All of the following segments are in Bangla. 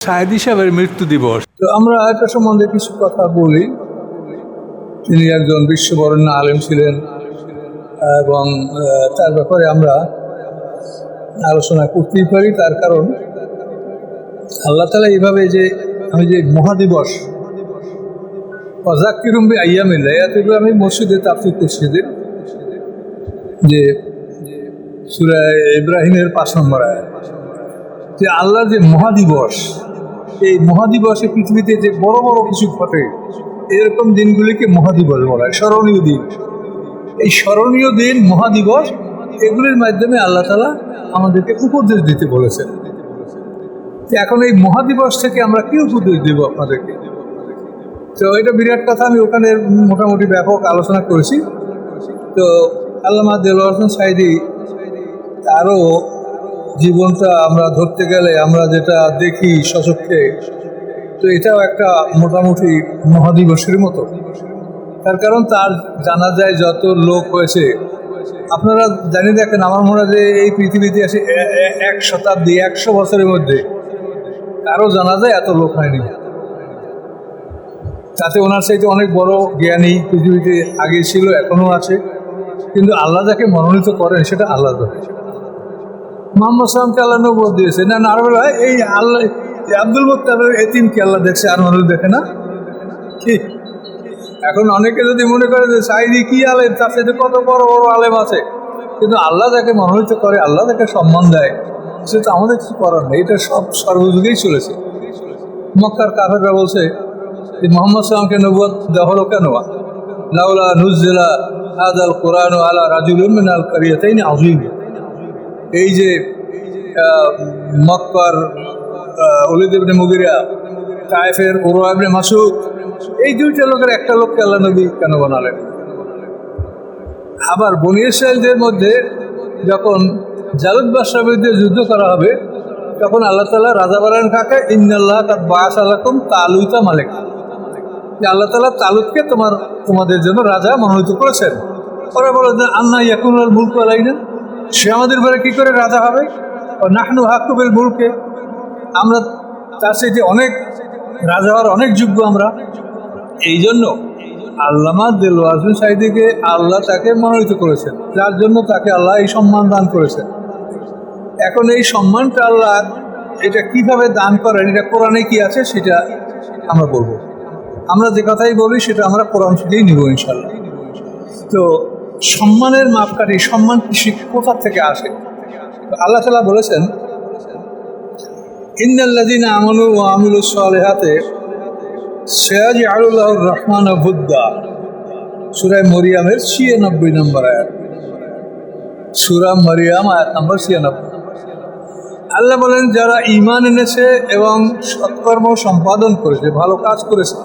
সায়েদী সাহেবের মৃত্যু দিবস। তো আমরা এটা সম্বন্ধে কিছু কথা বলি। তিনি একজন বিশ্ববরেণ্য আলেম ছিলেন এবং তার ব্যাপারে আমরা আলোচনা করতেই পারি। তার কারণ আল্লাহ তাআলা এইভাবে যে আমি যে মহাদিবস ওয়াযাক্কিরহুম বিআইয়ামিল্লাহ, এতগুলো আমি মসজিদে তাফসীর করছি যে সূরা ইব্রাহিমের 5 নম্বর আয়াত, যে আল্লাহর যে মহাদিবস, এই মহাদিবসে পৃথিবীতে যে বড় বড় কিছু ঘটে এরকম দিনগুলিকে মহাদিবস বলা হয়, স্মরণীয় দিন। এই স্মরণীয় দিন মহাদিবস, এগুলির মাধ্যমে আল্লাহ তাআলা আমাদেরকে উপদেশ দিতে বলেছেন। এখন এই মহাদিবস থেকে আমরা কি উপদেশ দেব আপনাদেরকে? তো এটা বিরাট কথা, আমি ওখানে মোটামুটি ব্যাপক আলোচনা করেছি। তো আল্লামা দেলোয়ার হোসেন সাঈদী তারও জীবনটা আমরা ধরতে গেলে আমরা যেটা দেখি সচক্ষে, তো এটাও একটা মোটামুটি মহাদিবসের মতো। তার কারণ তার জানা যায় যত লোক হয়েছে, আপনারা জানি দেখেন, আমার মনে হয় যে এই পৃথিবীতে এসে 1 শতাব্দী 100 বছরের মধ্যে কারো জানা যায় এত লোক হয়নি। তাতে ওনার চাইতে অনেক বড় জ্ঞানী পৃথিবীতে আগে ছিল, এখনও আছে। কিন্তু আল্লাহ যাকে মনোনীত করেন সেটা আল্লাহ ধরে। মুহাম্মদ সাল্লাল্লাহু আল্লাহ নবুয়ত দিয়েছে না, আর বলা হয় এই আল্লাহ আব্দুল মুত্তালিবের এতিমকে আল্লাহ দেখছে, আর মানুষ দেখে না কি? এখন অনেকে যদি মনে করে যে সাঈদী কি আলেম, তার সাথে কত বড় বড় আলেম আছে, কিন্তু আল্লাহ যাকে মনোনীত করে, আল্লাহ যাকে সম্মান দেয়, সেটা আমাদের কিছু করার নেই। এটা সব সর্বযুগেই চলেছে। মক্কার কাফেররা বলছে যে মুহাম্মদ সাল্লাল্লাহু আলাইহি নবুয়ত দেওয়া হলো কেন? লাউলা নুজ্জিলা হাযাল কুরআনু আলা রাজুলিন মিনাল কারিয়াতাইনি আযীম। এই যে মক্কার ওলীদ ইবনে মুগিরা, তায়েফের উরওয়া ইবনে মাসউদ, এই দুইটা লোকের একটা লোককে আল্লাহ নবী কেন বানালেন? আবার বনী ইসরাঈলদের মধ্যে যখন জালুত বাদশার বিরুদ্ধে যুদ্ধ করা হবে, তখন আল্লাহ তাআলা রাজা বানালেন কাকে? ইন্নাল্লাহা কাদ বাআসা লাকুম তালুতা মালিকা, যে আল্লাহ তাআলা তালুতকে তোমাদের জন্য রাজা মনোনীত করেছেন। ওরা বলে যে আন্না ইয়াকুনুল মুলকু আলাইনা, সে আমাদের উপরে কি করে রাজা হবে? নাহনু হাক্কু বিল মুলকে, আমরা তার সাথে অনেক রাজা হওয়ার অনেক যোগ্য আমরা। এই জন্য আল্লামা দেলোয়ার হোসেন সাঈদীকে আল্লাহ তাকে মনোনীত করেছেন, যার জন্য তাকে আল্লাহ এই সম্মান দান করেছেন। এখন এই সম্মানটা আল্লাহ এটা কিভাবে দান করেন, এটা কোরআনে কি আছে সেটা আমরা বলবো। আমরা যে কথাই বলি সেটা আমরা কোরআন থেকেই নিব ইনশাল্লাহ। তো সম্মানের মাপকাঠি, সম্মান কোথা থেকে আসে? আল্লাহ তাআলা বলেছেন, ইন্নাল্লাযীনা আমানু ওয়া আমিলুস সালিহাতি সায়াজআলু লাহুর রাহমানু বুদ্দা, সূরা মরিয়মের 96 নম্বর আয়াত। সূরা মরিয়ম আয়াত নম্বর 96। আল্লাহ বলেন, যারা ঈমান এনেছে এবং সৎকর্ম সম্পাদন করেছে, ভালো কাজ করেছে,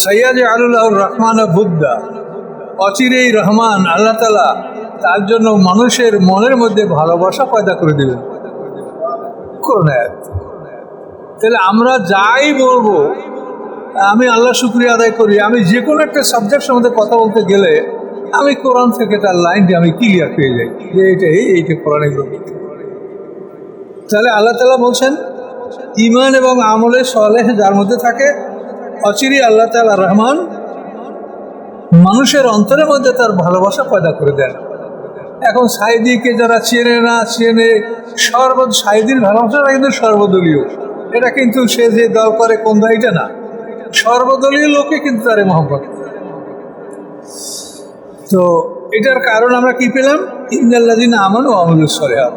সায়াজআলু লাহুর রাহমানু বুদ্দা, অচিরেই রহমান আল্লাহ তাআলা তার জন্য মানুষের মনের মধ্যে ভালোবাসা পয়দা করে দিবেন। কোরআন আয়াত। তাহলে আমরা যাই বলবো, আমি আল্লাহ শুকরিয়া আদায় করি, আমি যে কোনো একটা সাবজেক্ট সম্বন্ধে কথা বলতে গেলে আমি কোরআন থেকে তার লাইনটি আমি ক্লিয়ার পেয়ে যাই যে এইটা কোরআনে বলতে। তাহলে আল্লাহ তাআলা বলছেন, ঈমান এবং আমলে সালেহ যার মধ্যে থাকে, অচিরেই আল্লাহ তাআলা রহমান মানুষের অন্তরের মধ্যে তার ভালোবাসা পয়দা করে দেন। এখন সাঈদীকে যারা চেনে না চেনে, সাঈদীর ভালোবাসাটা কিন্তু সর্বদলীয়। এটা কিন্তু সে যে দল করে কোন দল এটা না, সর্বদলীয় লোকে কিন্তু তার মহব্বত। তো এটার কারণ আমরা কি পেলাম? ইন্নাল্লাযীনা আমানু ওয়া আমিলুস সালিহাত,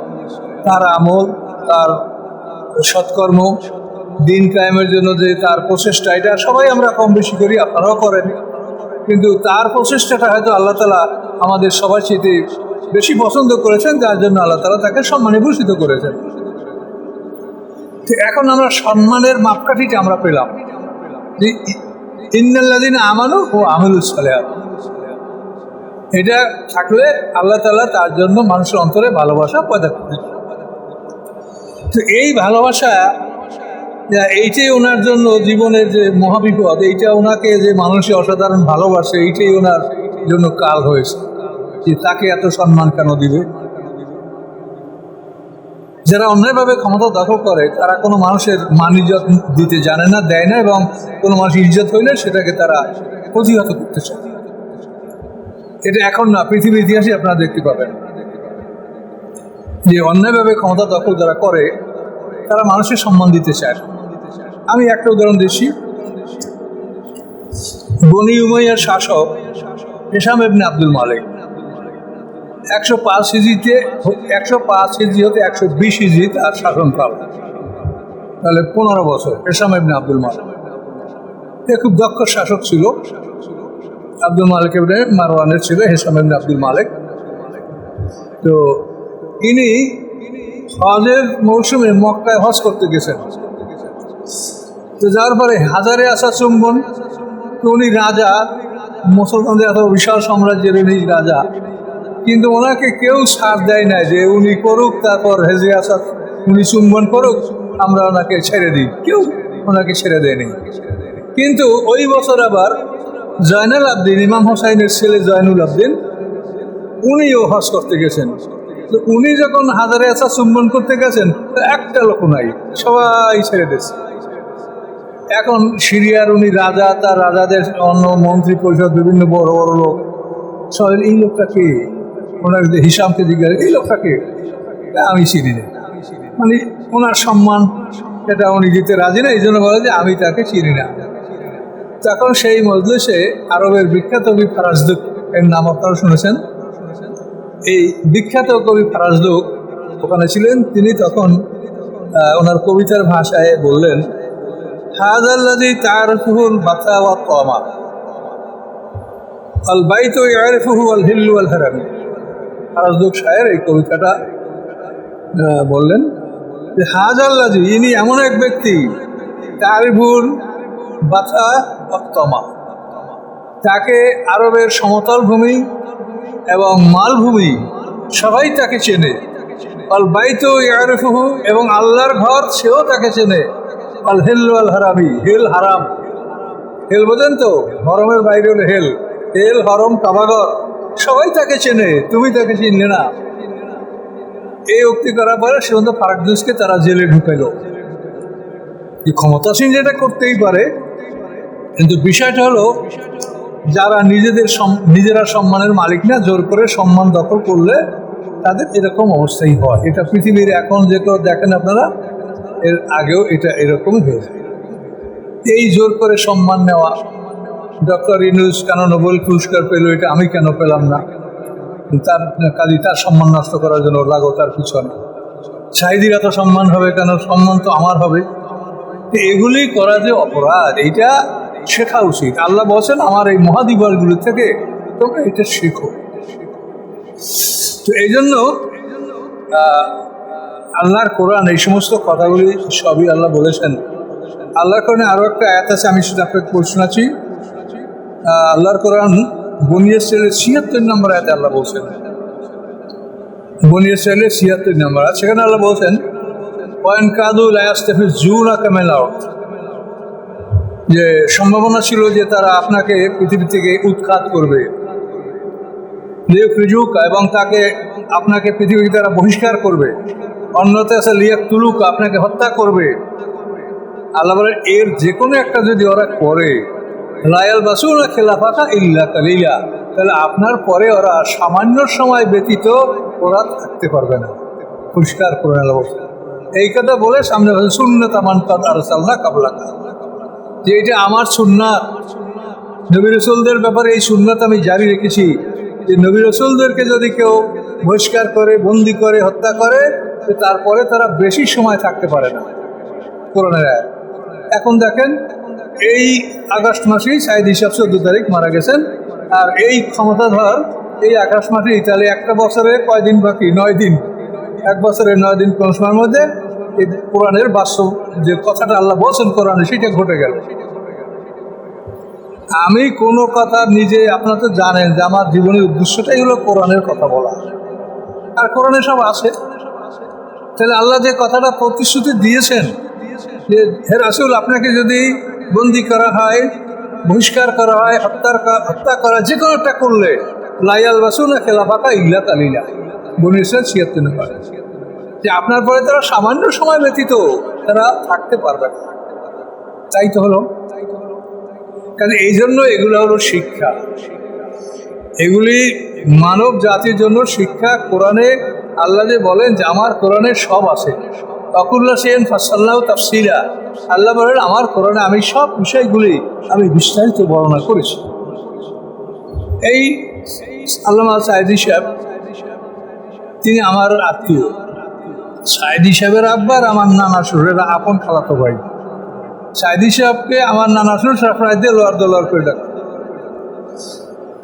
তার আমল, তার সৎকর্ম, দিন কায়েমের জন্য যে তার প্রচেষ্টা, এটা সবাই আমরা কম বেশি করি, আপনারাও করেন। কিন্তু তার প্রচেষ্টাটা হয়তো আল্লাহ তাআলা আমাদের সবার চেয়ে বেশি পছন্দ করেছেন, যার জন্য আল্লাহ তাআলা তাকে সম্মানে ভূষিত করেছেন। তো এখন আমরা সম্মানের মাপকাঠিটা আমরা পেলাম যে ইন্নাল্লাযীনা আমানু ওয়া আমিলুস সালিহাত, এটা থাকলে আল্লাহ তাআলা তার জন্য মানুষের অন্তরে ভালোবাসা পয়দা করে। তো এই ভালোবাসা, এইটাই ওনার জন্য জীবনের যে মহাবিপদ, এইটা ওনাকে যে মানুষের অসাধারণ ভালোবাসে, এইটাই ওনার জন্য কাল হয়েছে যে তাকে এত সম্মান কেন দিবে। যারা অন্যায়ভাবে ক্ষমতা দখল করে তারা কোনো মানুষের মান ইজ্জত দিতে জানে না, দেয় না, এবং কোনো মানুষের ইজ্জত হইলে সেটাকে তারা প্রতিহত করতে চায়। এটা এখন না, পৃথিবীর ইতিহাসে আপনারা দেখতে পাবেন যে অন্যায়ভাবে ক্ষমতা দখল যারা করে তারা মানুষের সম্মান দিতে চায়। আমি একটা উদাহরণ দিচ্ছি। বনি উমাইয়ার শাসক হিশাম ইবনে আব্দুল মালিক 105 হিজরিতে 105 হিজরি হতে 120 হিজরি তার শাসনকাল, তাহলে 15 বছর। হিশাম ইবনে আব্দুল মালিক এ খুব দক্ষ শাসক ছিল। আব্দুল মালিক ইবনে মারওয়ানের ছিল হিশাম ইবনে আব্দুল মালিক। তো ইনি হজের মৌসুমে মক্কায় হজ করতে গেছেন। তো যার পরে হাজারে আসা চুম্বন, তো উনি রাজা, মুসলমানদের এত বিশাল সাম্রাজ্যের উনি রাজা, কিন্তু ওনাকে কেউ ছাড় দেয় না যে উনি করুক, তারপর হেজে আসা উনি চুম্বন করুক, আমরা ওনাকে ছেড়ে দিই। কেউ ওনাকে ছেড়ে দেয়নি। কিন্তু ওই বছর আবার জয়নুল আবদিন, ইমাম হোসাইনের ছেলে জয়নুল আবদিন, উনিও হজ করতে গেছেন। তো উনি যখন হাজারে আসা চুম্বন করতে গেছেন, তো একটা লোক নাই, সবাই ছেড়ে দিয়েছে। এখন সিরিয়ার উনি রাজা, তার রাজাদের অন্য মন্ত্রী পরিষদ, বিভিন্ন বড় বড় লোক সবাই এই লোকটাকে, ওনার হিসামকে জিজ্ঞাসা, এই লোকটাকে আমি চিনি না, মানে ওনার সম্মান এটা উনি দিতে রাজি না, এই জন্য বলে যে আমি তাকে চিনি না। তখন সেই মজলিসে আরবের বিখ্যাত কবি ফারাজদুক এর নাম আপনারা শুনেছেন। এই বিখ্যাত কবি ফারাজদুক ওখানে ছিলেন। তিনি তখন ওনার কবিতার ভাষায় বললেন, হাযাল্লাযী তা'রিফুহুল বাতা ওয়াত তামা আল বাইতু ইয়ারিফুহু আল হিল্লু ওয়াল হারাম। ফারাজদুক শায়ের এই কবিতাটা বললেন যে হাযাল্লাযী, ইনি এমন এক ব্যক্তি, তা'রিফুল বাতা ওয়াত তামা, তাকে আরবের সমতল ভূমি এবং মালভূমি সবাই তাকে চেনে। আল বাইতু ইয়ারিফুহু, এবং আল্লাহর ঘর সেও তাকে চেনে। আল হিল্লু আল হারামি, হেল হারাম, হেল বোঝেন তো, হরমের বাইরে হলো হেল, হেল হরম কাবাঘর, সবাই তাকে চেনে, তুমি তাকে চিনলে না। এই উক্তি করার পরে সেবন্ত ফারাকদুসকে তারা জেলে ঢুকাইল। এই ক্ষমতাসীন যেটা করতেই পারে, কিন্তু বিষয়টা হলো যারা নিজেরা সম্মানের মালিক না, জোর করে সম্মান দখল করলে তাদের এরকম অবস্থাই হয়। এটা পৃথিবীর এখন যেটা দেখেন আপনারা, এর আগেও এটা এরকমই হয়েছে। এই জোর করে সম্মান নেওয়া, ডক্টর ইউনূস কেন নোবেল পুরস্কার পেল, এটা আমি কেন পেলাম না, তার কাজে তার সম্মান নষ্ট করার জন্য লাগো তার পিছনে। শাহিদির এত সম্মান হবে কেন, সম্মান তো আমার হবে। এগুলি করা যে অপরাধ, এইটা শেখা উচিত। আল্লাহ বলছেন আমার এই মহাদিবসগুলি থেকে তোমরা এটা শেখো। তো এই জন্য আল্লাহর কোরআন এই সমস্ত কথাগুলি সবই আল্লাহ বলেছেন। আল্লাহর কোরআনে আরও একটা আয়াত আছে, আমি সেটা আপনাকে পড়ে শোনাচ্ছি। আল্লাহর কোরআন বনী ইসরাঈলের ৭৬ নম্বর আয়াতে আল্লাহ বলছেন, বনী ইসরাঈলের ৭৬ নম্বর আয়াত, সেখানে আল্লাহ বলছেন ওয়াইন কাদু লা ইয়াস্তাফিজুনাকা মিনাল আরদ, যে সম্ভাবনা ছিল যে তারা আপনাকে পৃথিবী থেকে উৎখাত করবে, লিয়াখরিজুকা, এবং আপনাকে পৃথিবী থেকে তারা বহিষ্কার করবে, অন্যতে আছে লিয়াকতুলুকা, আপনাকে হত্যা করবে। আল্লাহ বলেন এর যে কোনো একটা যদি ওরা করে, লা ইয়ালবাসুনা খিলাফাকা ইল্লা কালিলা, তাহলে আপনার পরে ওরা সামান্য সময় ব্যতীত ওরা থাকতে পারবে না। পরিষ্কার করে আল্লাহ এই কথা বলে সামনে সুন্নাত মান কাদ আরসালনা কাবলাকা, যে এটা আমার সুন্নাত, নবী রাসূলদের ব্যাপারে এই সুন্নাত আমি জারি রেখেছি, যে নবী রাসূলদেরকে যদি কেউ বহিষ্কার করে, বন্দি করে, হত্যা করে, তারপরে তারা বেশি সময় থাকতে পারে না। কোরআনের আয়াত। এখন দেখেন এই আগস্ট মাসেই সাইদ হিসাব 14 তারিখ মারা গেছেন, আর এই ক্ষমতাধর এই আগস্ট মাসে ইতালি একটা বছরে কয়দিন বাকি, 9 দিন, এক বছরে 9 দিন কোন সময়ের মধ্যে এই কোরআনের বাস্তব যে কথাটা আল্লাহ বলছেন কোরআনে সেটা ঘটে গেল। আমি কোনো কথা নিজে, আপনারা তো জানেন যে আমার জীবনের উদ্দেশ্যটাই হলো কোরআনের কথা বলা, আর কোরআনে সব আছে। তাহলে আল্লাহ যে কথাটা প্রতিশ্রুতি দিয়েছেন যে হে রাসূল, আপনাকে যদি বন্দি করা হয়, বহিষ্কার করা হয়, হত্যা করা, যে কোনো একটা করলে লা ইয়ালবাসুনা খিলাফাকা ইল্লা কালিলা, বনী ইসরাঈল ৭৬ নম্বর। যে আপনার পরে তারা সামান্য সময় ব্যতীত তারা থাকতে পারবে না। তাই তো হলো, কারণ এই জন্য এগুলো হলো শিক্ষা, এগুলি মানব জাতির জন্য শিক্ষা। কোরআনে আল্লাহ যে বলেন যে আমার কোরআনে সব আছে, অকুল্লা সেন ফাসাল্লাহ তাফসিরা, আল্লাহ বলেন আমার কোরআনে আমি সব বিষয়গুলি আমি বিস্তারিত বর্ণনা করেছি। এই আল্লামা সাইদি সাহেব তিনি আমার আত্মীয়। সাইদি সাহেবের আব্বার আমার নানা শ্বশুরের আপন খালাতো ভাই। সাইদি সাহেবকে আমার নানা শ্বশুর সবসময় দেলোয়ার দোলার করে ডাক।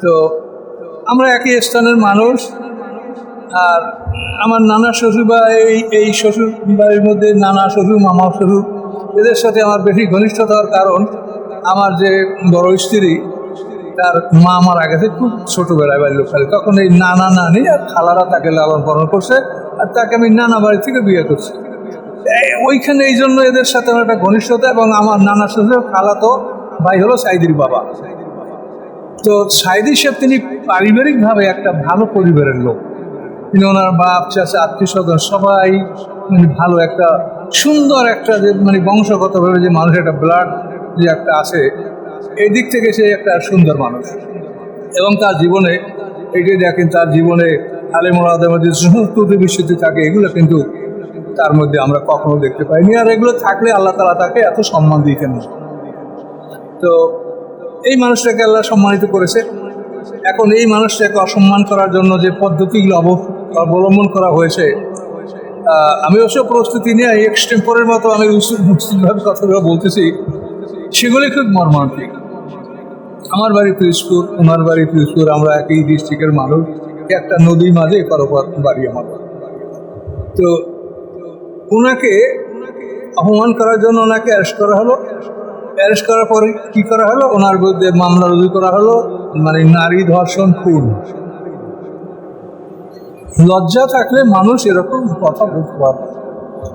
তো আমরা একই স্থানের মানুষ। আর আমার নানা শ্বশুর বা এই শ্বশুর বাড়ির মধ্যে নানা শ্বশুর মামা শ্বশুর এদের সাথে আমার বেশি ঘনিষ্ঠতা হওয়ার কারণ আমার যে বড় স্ত্রী তার মা আমার আগে থেকে খুব ছোটোবেলায় বাড়ির লোক খালি, তখন এই নানা নানি আর খালারা তাকে লালন পালন করছে, আর তাকে আমি নানা বাড়ি থেকে বিয়ে করছি। ওইখানে এই জন্য এদের সাথে আমার একটা ঘনিষ্ঠতা। এবং আমার নানা শ্বশুর খালাতো ভাই হলো সাইদির বাবা। তো সাইদি সাহেব তিনি পারিবারিকভাবে একটা ভালো পরিবারের লোক। তিনি ওনার বাপ চাচা আত্মীয় স্বজন সবাই ভালো, একটা সুন্দর একটা যে বংশগতভাবে যে মানুষের একটা ব্লাড যে একটা আছে, এই দিক থেকে সে একটা সুন্দর মানুষ। এবং তার জীবনে এইটাই দেখেন, তার জীবনে আলেমুলাদের মধ্যে সমস্ত বিশ্বতি থাকে, এগুলো কিন্তু তার মধ্যে আমরা কখনো দেখতে পাইনি। আর এগুলো থাকলে আল্লাহ তাআলা তাকে এত সম্মান দিতেন না। তো এই মানুষটাকে আল্লাহ সম্মানিত করেছে। এখন এই মানুষটাকে অসম্মান করার জন্য যে পদ্ধতিগুলো অবলম্বন করা হয়েছে, আমি অবশ্য প্রস্তুতি নিয়ে এক্সটেম্পোরের মতো আমি উচিতভাবে কথাগুলো বলতেছি, সেগুলি খুব মর্মান্তিক। আমার বাড়ি পিরোজপুর, ওনার বাড়ি পিরোজপুর, আমরা একই ডিস্ট্রিক্টের মানুষ, একটা নদীর মাঝে পরপর বাড়ি আমার। তো ওনাকে অপমান করার জন্য ওনাকে অ্যারেস্ট করা হলো। অ্যারেস্ট করার পরে কী করা হলো, ওনার বিরুদ্ধে মামলা রুজু করা হলো, নারী ধর্ষণ, খুন। লজ্জা থাকলে মানুষ এরকম কথা বলতে পারবে।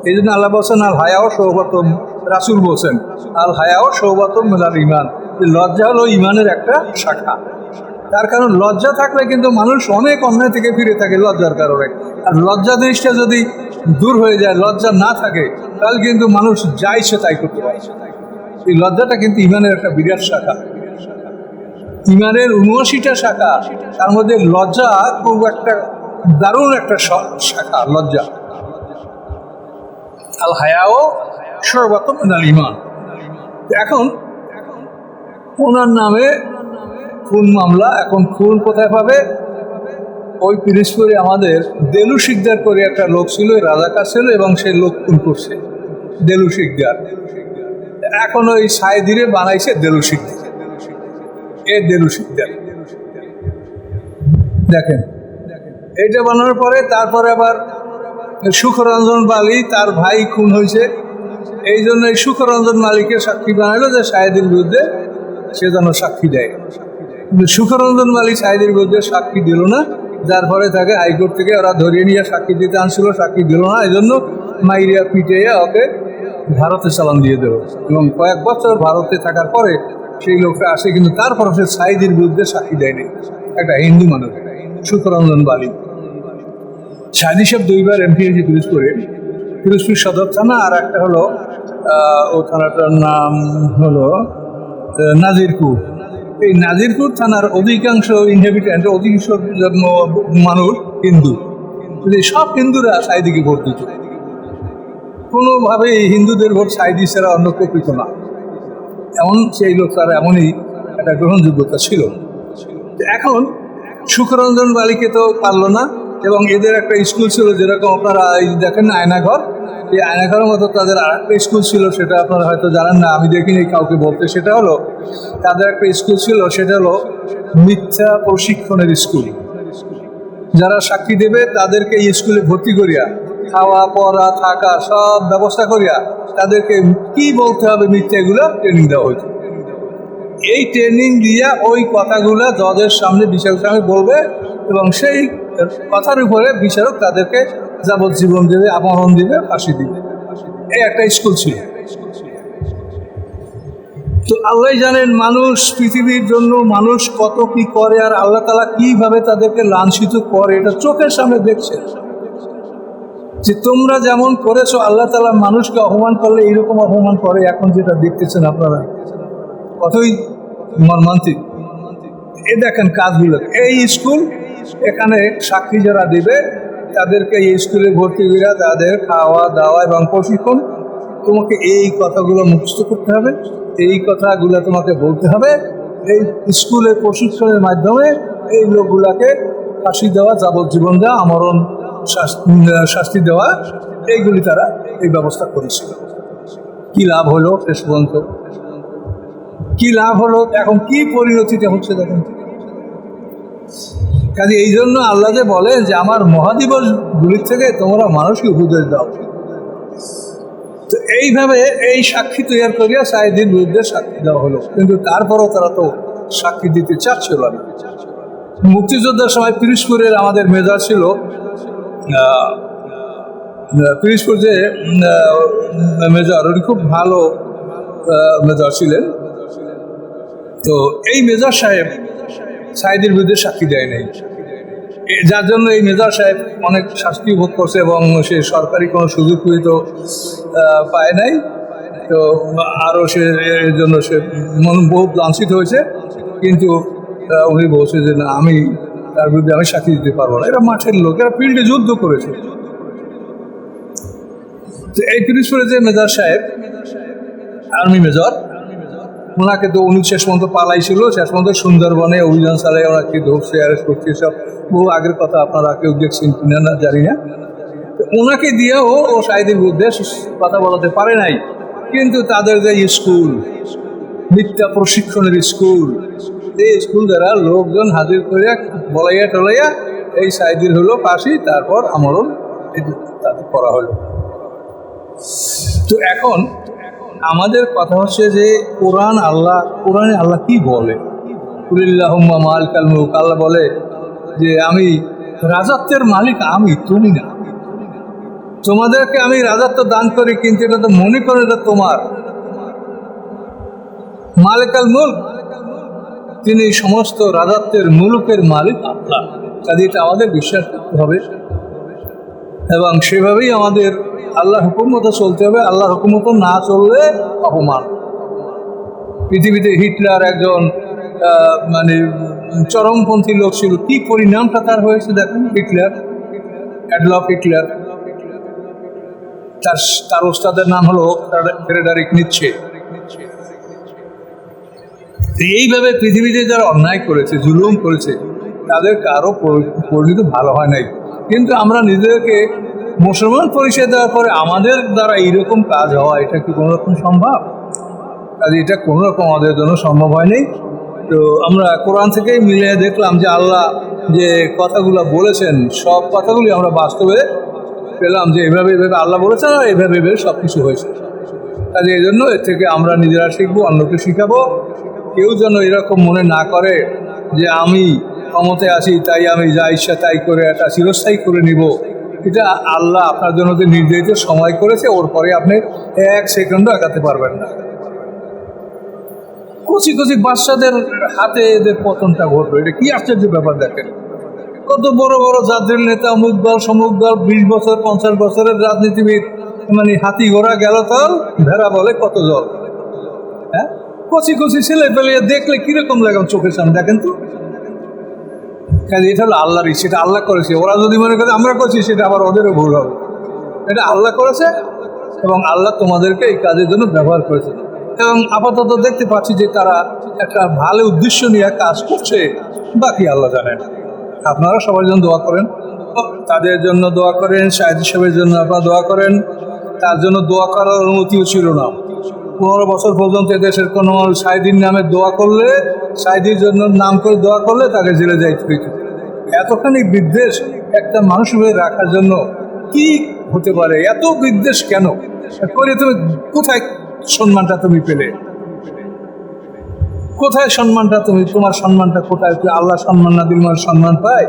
এই জন্য আল্লাহ বলছেন আল হায়াও সৌবাতম, রাসূল বলছেন আল হায়াও সৌবাতম মিনাল ঈমান, লজ্জা হলো ঈমানের একটা শাখা। তার কারণ লজ্জা থাকলে কিন্তু মানুষ অনেক অন্যায় থেকে ফিরে থাকে লজ্জার কারণে। আর লজ্জা জিনিসটা যদি দূর হয়ে যায়, লজ্জা না থাকে, তাহলে কিন্তু মানুষ যা ইচ্ছে তাই করতে পারে। এই লজ্জাটা কিন্তু ঈমানের একটা বিরাট শাখা। ঈমানের ৭৯টা শাখা, তার মধ্যে লজ্জা খুব একটা দারুণ একটা শাখা, লজ্জা। আল হায়াও সর্বাত্ম মিনাল ঈমান। এখন ওনার নামে খুন মামলা। এখন খুন কোথায় পাবে? ওই পিরোজপুরে আমাদের দেলু শিকদার করে একটা লোক ছিল, রাজাকার ছিল, এবং সেই লোক খুন করছে দেলু শিকদার। এখন ওই সাইদিরে বানাইছে দেলু শিকদার। দেলু শিকদার দেখেন, এইটা বানানোর পরে তারপরে আবার সুখরঞ্জন বালি তার ভাই খুন হয়েছে, এই জন্য এই সুখরঞ্জন মালিককে সাক্ষী বানাইলো যে সাইদির বিরুদ্ধে সে যেন সাক্ষী দেয়। কিন্তু সুখরঞ্জন মালিক সাইদির বিরুদ্ধে সাক্ষী দিল না, যার ফলে তাকে হাইকোর্ট থেকে ওরা ধরিয়ে নিয়ে সাক্ষী দিতে আনছিল, সাক্ষী দিল না। এই জন্য মাইরিয়া পিটিয়ে ওকে ভারতে চালান দিয়ে দেব। এবং কয়েক বছর ভারতে থাকার পরে সেই লোকটা আসে, কিন্তু তারপর সে সাইদির বিরুদ্ধে সাক্ষী দেয়নি। একটা হিন্দু মানুষ সুখরঞ্জন বালি। সাইদি সাহেব 2বার এমপি হয়েছে পিরোজপুরে, পিরোজপুর সদর থানা, আর একটা হলো ও থানাটার নাম হলো নাজিরপুর। এই নাজিরপুর থানার অধিকাংশ ইনহেবিটেন্ট, অধিকাংশ মানুষ হিন্দু। সব হিন্দুরা সাইদিকে ভোট দিত। কোনোভাবেই হিন্দুদের ভোট সাইদি ছাড়া অন্য কেউ পেত না, এমন সেই লোক তার এমনই একটা গ্রহণযোগ্যতা ছিল। এখন সুখরঞ্জন বালিকে তো পারল না। এবং এদের একটা স্কুল ছিল, যেরকম আপনারা দেখেন না আয়নাঘর, এই আয়নাঘরের মতো তাদের আর একটা স্কুল ছিল, সেটা আপনারা হয়তো জানেন না, আমি দেখিনি কাউকে বলতে। সেটা হলো তাদের একটা স্কুল ছিল, সেটা হলো মিথ্যা প্রশিক্ষণের স্কুল। যারা সাক্ষী দেবে তাদেরকে এই স্কুলে ভর্তি করিয়া খাওয়া পড়া থাকা সব ব্যবস্থা করিয়া তাদেরকে কি বলতে হবে মিথ্যা, এগুলো ট্রেনিং দেওয়া হয়েছে। এই ট্রেনিং দিয়া ওই কথাগুলো জজের সামনে, বিচারকের সামনে বলবে, এবং সেই কথার উপরে বিচারক তাদেরকে যাবজ্জীবন দেবে, আমরণ দিবে, ফাঁসি দিবে। এই একটা স্কুল ছিল। তো আল্লাহ জানেন মানুষ, পৃথিবীর জন্য মানুষ কত কি করে, আর আল্লাহ তাআলা কিভাবে তাদেরকে লাঞ্ছিত করে, এটা চোখের সামনে দেখছে। যে তোমরা যেমন করেছো, আল্লাহ তাআলা মানুষকে অপমান করলে এইরকম অপমান করে। এখন যেটা দেখতেছেন আপনারা, কতই মর্মান্তিক। এ দেখেন কাজগুলো, এই স্কুল, এখানে সাক্ষী যারা দিবে তাদেরকে এই স্কুলে ভর্তি করে তাদের খাওয়া দাওয়া এবং প্রশিক্ষণ, তোমাকে এই কথাগুলো মুখস্থ করতে হবে, এই কথাগুলো তোমাকে বলতে হবে। এই স্কুলের প্রশিক্ষণের মাধ্যমে এই লোকগুলাকে ফাঁসি দেওয়া, যাবজ্জীবন দেওয়া, আমরণ শাস্তি দেওয়া, এইগুলি তারা এই ব্যবস্থা করেছিল। কি লাভ হলো শেষ পর্যন্ত? কি লাভ হলো? এখন কি পরিণতিটা হচ্ছে দেখেন। কাজে এই জন্য আল্লাহ যে বলেন যে আমার মহাদিবসগুলির থেকে তোমরা মানুষকে উপদেশ দাও, তো এইভাবে এই সাক্ষী তৈরি করিয়া সাইদির বিরুদ্ধে সাক্ষী দেওয়া হলো। কিন্তু তারপরও তারা তো সাক্ষী দিতে চাচ্ছিল না। মুক্তিযোদ্ধার সময় পিরিজপুরের আমাদের মেজর ছিল, পিরিজপুর যে মেজর, উনি খুব ভালো মেজর ছিলেন। তো এই মেজর সাহেব সাইদির বিরুদ্ধে সাক্ষী দেয় নাই, যার জন্য এই মেজর সাহেব অনেক শাস্তি ভোগ করছে এবং সে সরকারি কোনো সুযোগ সুবিধা তো পায় নাই। তো আরও সে এর জন্য সে বহুত লাঞ্ছিত হয়েছে। কিন্তু উনি বলছে যে না, আমি তার বিরুদ্ধে আমি সাক্ষী দিতে পারবো না। এরা মাঠের লোক, এরা ফিল্ডে যুদ্ধ করেছে। তো এই পিরিজপুরে যে মেজর সাহেব, আর্মি মেজর, ওনাকে তো উনি শেষ পর্যন্ত পালাইছিল। শেষ পর্যন্ত সুন্দরবনে অভিযান চালাই ওনাকে ধরছে, অ্যারেস্ট করছে। সব বহু আগের কথা, আপনারা কেউ দেখছেন কিনা না জানি না। ওনাকে দিয়েও ও সাইদের বিরুদ্ধে কথা বলাতে পারে নাই। কিন্তু তাদের যে স্কুল, মিথ্যা প্রশিক্ষণের স্কুল, এই স্কুল দ্বারা লোকজন হাজির করে বলাইয়া টলাইয়া এই সাইদির হলো ফাঁসি, তারপর আমরণ তাদের করা হলো। তো এখন আমাদের কথা হচ্ছে যে কোরআনে আল্লাহ কি বলে? কুলিল্লাহুম্মা মালিকাল মুলক, আল্লাহ বলে যে আমি রাজত্বের মালিক, আমি, তুমি না। তোমাদেরকে আমি রাজত্ব দান করি, কিন্তু এটা তো মনে করে এটা তোমার। মালিকাল মুলক, তিনি সমস্ত রাজত্বের মুলুকের মালিক আল্লাহ। কাজে এটা আমাদের বিশ্বাস করতে হবে এবং সেভাবেই আমাদের আল্লাহর হুকুম মতো চলতে হবে। আল্লাহর হুকুম মতো না চললে অপমান। পৃথিবীতে হিটলার একজন মানে চরমপন্থী লোক ছিল, কি পরিণামটা তার হয়েছে দেখেন। হিটলার, অ্যাডলফ হিটলার, তার ওস্তাদের নাম হলো ফ্রেডারিক নিৎসে। এইভাবে পৃথিবীতে যারা অন্যায় করেছে, জুলুম করেছে, তাদের কারো পরিণতি ভালো হয় নাই। কিন্তু আমরা নিজেদেরকে মুসলমান পরিচয় দেওয়ার পরে আমাদের দ্বারা এইরকম কাজ হওয়া, এটা কি কোনো রকম সম্ভব? কাজে এটা কোনো রকম আমাদের জন্য সম্ভব হয়নি। তো আমরা কোরআন থেকেই মিলিয়ে দেখলাম যে আল্লাহ যে কথাগুলো বলেছেন, সব কথাগুলি আমরা বাস্তবে পেলাম যে এভাবে আল্লাহ বলেছেন আর এভাবে সব কিছু হয়েছে। কাজে এই জন্য এর থেকে আমরা নিজেরা শিখবো, অন্যকে শিখাবো। কেউ যেন এরকম মনে না করে যে আমি ক্ষমতায় আছি তাই আমি যা ইচ্ছা তাই করে এটা চিরস্থায়ী করে নিব। এটা আল্লাহ আপনার জন্য যে নির্ধারিত সময় করেছে, ওর পরে আপনি এক সেকেন্ডও আগাতে পারবেন না। কচি কচি বাচ্চাদের হাতে এদের পতনটা ঘটবে, এটা কি আশ্চর্য ব্যাপার দেখেন। কত বড় বড় জাতীয় নেতা, অমুক দল সমুক দল, 20 বছর 50 বছরের রাজনীতিবিদ, মানে হাতি ঘোড়া গেল তাল, ভেড়া বলে কত জল। হ্যাঁ, কচি কচি ছেলে পেলে দেখলে কিরকম লাগে চোখের সামনে দেখেন তো। কাজে এটা হলো আল্লাহর ইচ্ছে, এটা আল্লাহ করেছে। ওরা যদি মনে করে আমরা করছি, সেটা আবার ওদেরও ভুল হবে। এটা আল্লাহ করেছে এবং আল্লাহ তোমাদেরকে এই কাজের জন্য ব্যবহার করেছে। এবং আপাতত দেখতে পাচ্ছি যে তারা একটা ভালো উদ্দেশ্য নিয়ে কাজ করছে, বাকি আল্লাহ জানেন। আপনারা সবার জন্য দোয়া করেন, তাদের জন্য দোয়া করেন, সাইদি সাহেবের জন্য আপনারা দোয়া করেন। তার জন্য দোয়া করার অনুমতিও ছিল না। 15 বছর পর্যন্ত দেশের কোনো সাইদির নামে দোয়া করলে, সাইদির জন্য নাম করে দোয়া করলে তাকে জেলে যাইতে হইত। এতখানি বিদ্বেষ একটা মানুষের রাখার জন্য কি হতে পারে? এত বিদ্বেষ কেন করে? তুমি কোথায় সম্মানটা তুমি পেলে? কোথায় সম্মানটা তুমি, তোমার সম্মানটা কোথায়? আল্লাহ সম্মান না দিলে মানুষ সম্মান পায়?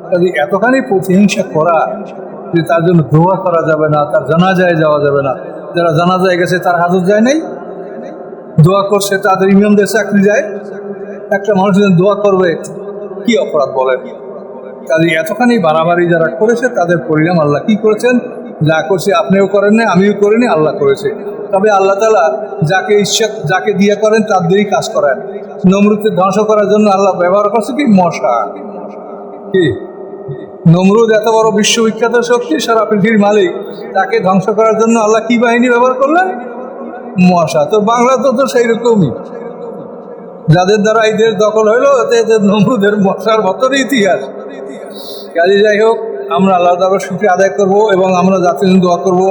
কাজে এতখানি প্রতিহিংসা করা যে তার জন্য দোয়া করা যাবে না, তার জানাজায় যাওয়া যাবে না। যারা জানাজায় গেছে তার হাজত যায় নাই, দোয়া করছে তাদের ইমামদের চাকরি যায়। একটা মানুষ যেন দোয়া করবে, কি অপরাধ বলেন? কাজে এতখানি বাড়াবাড়ি যারা করেছে তাদের পরিণাম আল্লাহ কি করেছেন? যা করছি আপনিও করেন না, আমিও করিনি, আল্লাহ করেছে। তবে আল্লাহ তাআলা যাকে ইচ্ছা যাকে দিয়ে করেন তার দিয়েই কাজ করেন। নমরুদকে ধ্বংস করার জন্য আল্লাহ ব্যবহার করছে কি? মশা। কি নমরুদ এত বড় বিশ্ববিখ্যাত শক্তি, সারা পৃথিবীর মালিক, তাকে ধ্বংস করার জন্য আল্লাহ কি বাহিনী ব্যবহার করলেন? মশা। তো বাংলা তো সেই রকমই, যাদের দ্বারা এই দেশ দখল হইলো এদের নমরুদের মশার মতন ইতিহাস। কাজে যাই হোক, আমরা আল্লাহ তাআলার শুকরিয়া আদায় করব এবং আমরা জাতির জন্য দোয়া করব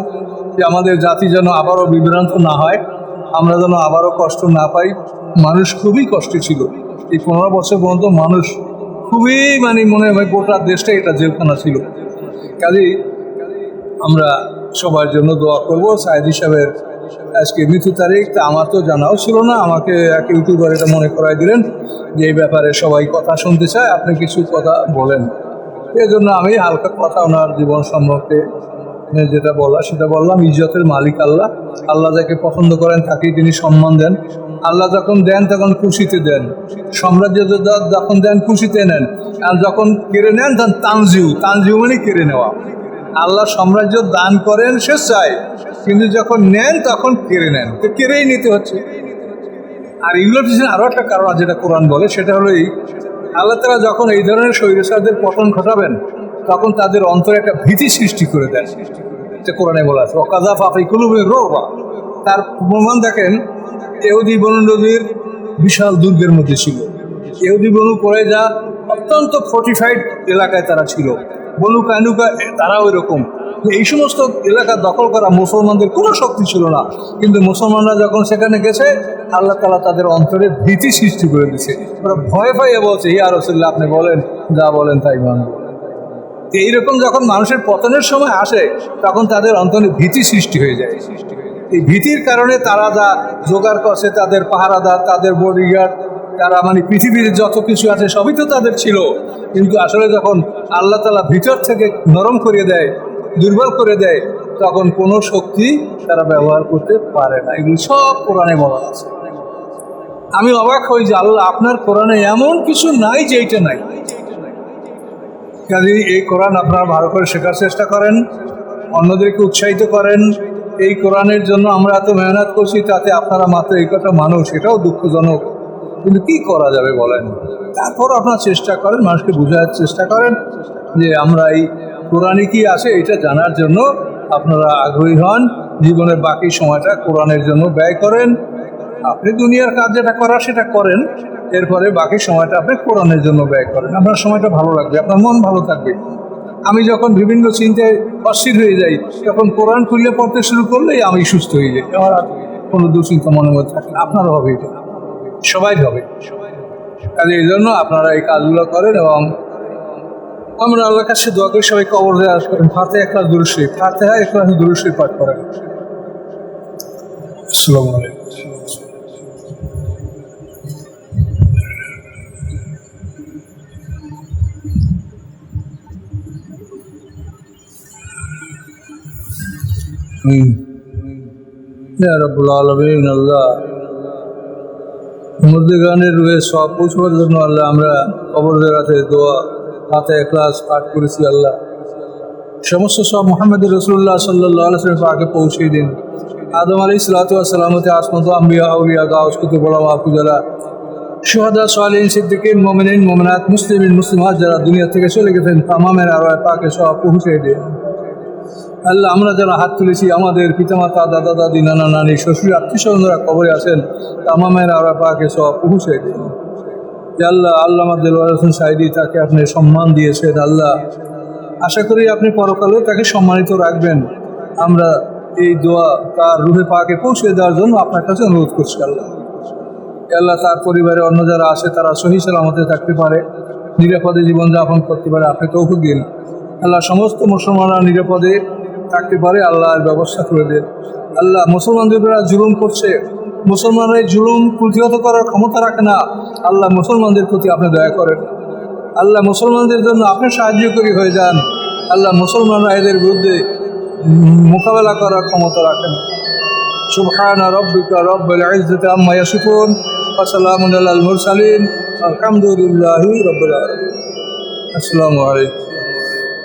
যে আমাদের জাতি যেন আবারও বিভ্রান্ত না হয়, আমরা যেন আবারও কষ্ট না পাই। মানুষ খুবই কষ্টে ছিল এই 15 বছর পর্যন্ত, মানুষ খুবই মনে হয় গোটা দেশটা এটা জেলখানা ছিল। কাজেই আমরা সবার জন্য দোয়া করব। সাইদি সাহেবের আজকে মৃত্যু তারিখ, তা আমার তো জানাও ছিল না, আমাকে এক ইউটিউবার এটা মনে করাই দিলেন যে এই ব্যাপারে সবাই কথা শুনতে চায়, আপনি কিছু কথা বলেন। এই জন্য আমি হালকা কথা ওনার জীবন সম্পর্কে যেটা বলা সেটা বললাম। ইজ্জতের মালিক আল্লাহ, আল্লাহ যাকে পছন্দ করেন তাকেই তিনি সম্মান দেন। আল্লাহ যখন দেন তখন খুশিতে দেন, সাম্রাজ্য যখন দেন খুশিতে নেন, আর যখন কেড়ে নেন তখন তানজিউ মানে কেড়ে নেওয়া। আল্লাহ সাম্রাজ্য দান করেন স্বেচ্ছায়, কিন্তু যখন নেন তখন কেড়ে নেন, তো কেড়েই নিতে হচ্ছে। আর এগুলোর পিছনে আরও একটা কারণ যেটা কোরআন বলে, সেটা হলো এই, আল্লাহ তাআলা যখন এই ধরনের স্বৈরাচারদের পতন ঘটাবেন তখন তাদের অন্তরে একটা ভীতি সৃষ্টি করে দেন। যে কোরআনে বলা আছে ওয়াকাযাফা ফি কুলুবিহিম রুবা। তার প্রমাণ দেখেন, ইহুদি বনু নবীর বিশাল দুর্গের মধ্যে ছিল। ইহুদি বনু কুরাইজা অত্যন্ত ফোর্টিফাইড এলাকায় তারা ছিল। বনু কায়নুকা তারা ওই রকম। এই সমস্ত এলাকা দখল করা মুসলমানদের কোনো শক্তি ছিল না, কিন্তু মুসলমানরা যখন সেখানে গেছে আল্লাহ তাআলা তাদের অন্তরে ভীতি সৃষ্টি করে দিয়েছে। ওরা ভয় পাইয়ে বলছে, ইয়া রাসূলুল্লাহ আপনি বলেন, যা বলেন তাই মানব। এইরকম যখন মানুষের পতনের সময় আসে তখন তাদের অন্তরে ভীতি সৃষ্টি হয়ে যায়। এই ভীতির কারণে তারা যা জোগাড় করছে, তাদের পাহারাদার, তাদের বডিগার্ড, তারা পৃথিবীর যত কিছু আছে সবই তো তাদের ছিল। কিন্তু আসলে যখন আল্লাহ তাআলা ভিতর থেকে নরম করে দেয়, দুর্বল করে দেয়, তখন কোনো শক্তি তারা ব্যবহার করতে পারে না। এগুলো সব কোরআনে বলা আছে। আমি অবাক হই যে আল্লাহ আপনার কোরআনে এমন কিছু নাই যে এইটা নাই। কাজে এই কোরআন আপনারা ভালো করে শেখার চেষ্টা করেন, অন্যদেরকে উৎসাহিত করেন। এই কোরআনের জন্য আমরা এত মেহনত করছি, তাতে আপনারা মাত্র এই কথা মানুষ, এটাও দুঃখজনক, কিন্তু কি করা যাবে বলেন। তারপর আপনারা চেষ্টা করেন, মানুষকে বোঝার চেষ্টা করেন যে আমরা এই কোরআনে কি আছে এটা জানার জন্য আপনারা আগ্রহী হন। জীবনের বাকি সময়টা কোরআনের জন্য ব্যয় করেন। আপনি দুনিয়ার কাজ যেটা করার সেটা করেন, এরপরে বাকি সময়টা আপনি কোরআনের জন্য ব্যয় করেন। আপনার সময়টা ভালো লাগবে, আপনার মন ভালো থাকবে। আমি যখন বিভিন্ন চিন্তায় অস্থির হয়ে যাই, তখন কোরআন খুলে পড়তে শুরু করলেই আমি সুস্থ হয়ে যাই, আমার আর কোনো দুশ্চিন্তা মনের মধ্যে থাকে না। আপনারও হবে, এটা সবাই হবে। কাজে এই জন্য আপনারা এই কাজগুলো করেন এবং আমরা আল্লাহর কাছে দোয়া করি সবাই কবর দেওয়া করেন। ফাতিহা একটা দুরূদ শরীফ, ফাতিহা একটা দুরূদ শরীফ পাঠ করেন। আসসালামু আলাইকুম। ইয়া রাব্বুল আলামিন, আল্লাহ মুর্দিগানের রুহে সব পৌঁছবার জন্য আল্লাহ আমরা কবর দেওয়াতে দোয়া ফাতিহা ক্লাস পাঠ করেছি। আল্লাহ সমস্ত সব মুহাম্মদ রাসূলুল্লাহ সাল্লাল্লাহু আলাইহি ওয়াসাল্লাম আগে পৌঁছে দিন। আদম আলাইহিস সালাতু ওয়াস সালামতে আসমত আম্বিয়া আউলিয়া গাউস কুতুব ওলামা ফুজালা শুহাদা সালিহিন সিদ্দিকিন মুমিনিন মুমিনাত মুসলিমিন মুসলিমাত যারা দুনিয়া থেকে চলে গেছেন তামামের আরওয়াহ পাকে সব পৌঁছে দিন। আল্লাহ আমরা যারা হাত তুলেছি, আমাদের পিতামাতা, দাদা দাদি, নানা নানি, শ্বশুর, আত্মীয় স্বজনরা কবরে আছেন, তামামের আরওয়াহ পাকে সব পৌঁছে দিন। আল্লাহ আল্লামা দেলোয়ার হোসেন সাঈদী, তাকে আপনি সম্মান দিয়েছেন। আল্লাহ আশা করি আপনি পরকালে তাকে সম্মানিত রাখবেন। আমরা এই দোয়া তার রুহে পাকে পৌঁছে দেওয়ার জন্য আপনার কাছে অনুরোধ করছি। আল্লাহ আল্লাহ তার পরিবারে অন্য যারা আছে তারা সহি সালামতে থাকতে পারে, নিরাপদে জীবনযাপন করতে পারে, আপনি তৌফিক দিন। আল্লাহ সমস্ত মুসলমানরা নিরাপদে থাকতে পারে, আল্লাহর ব্যবস্থা করে দেন। আল্লাহ মুসলমানদের উপর জুলুম করছে, মুসলমানরা এই জুলুম প্রতিহত করার ক্ষমতা রাখে না। আল্লাহ মুসলমানদের প্রতি আপনি দয়া করেন। আল্লাহ মুসলমানদের জন্য আপনি সাহায্যকারী হয়ে যান। আল্লাহ মুসলমানরা এদের বিরুদ্ধে মোকাবেলা করার ক্ষমতা রাখেন। সুবহান রাব্বিকা রাব্বিল ইজ্জাতি আম্মা ইয়াসিফুন ওয়া সালামুন আলাল মুরসালিন আলহামদুলিল্লাহি রাব্বিল আলামিন। আসসালামু আলাইকুম।